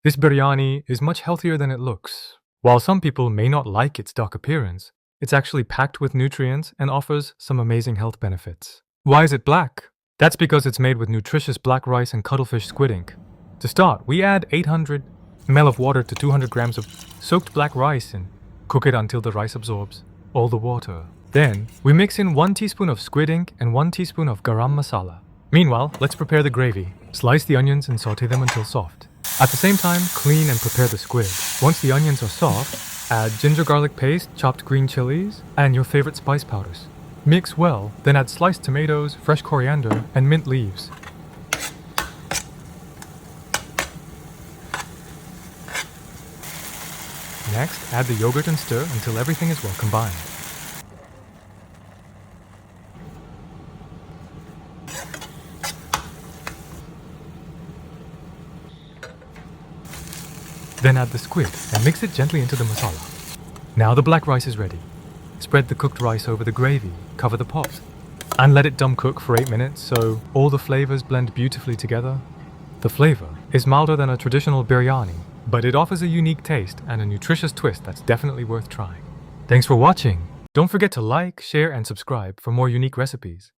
This biryani is much healthier than it looks. While some people may not like its dark appearance, it's actually packed with nutrients and offers some amazing health benefits. Why is it black? That's because it's made with nutritious black rice and cuttlefish squid ink. To start, we add 800 ml of water to 200 grams of soaked black rice and cook it until the rice absorbs all the water. Then, we mix in 1 teaspoon of squid ink and 1 teaspoon of garam masala. Meanwhile, let's prepare the gravy. Slice the onions and saute them until soft. At the same time, clean and prepare the squid. Once the onions are soft, add ginger garlic paste, chopped green chilies, and your favorite spice powders. Mix well, then add sliced tomatoes, fresh coriander, and mint leaves. Next, add the yogurt and stir until everything is well combined. Then add the squid and mix it gently into the masala. Now the black rice is ready. Spread the cooked rice over the gravy, cover the pot, and let it dum cook for 8 minutes so all the flavors blend beautifully together. The flavor is milder than a traditional biryani, but it offers a unique taste and a nutritious twist that's definitely worth trying. Thanks for watching! Don't forget to like, share, and subscribe for more unique recipes.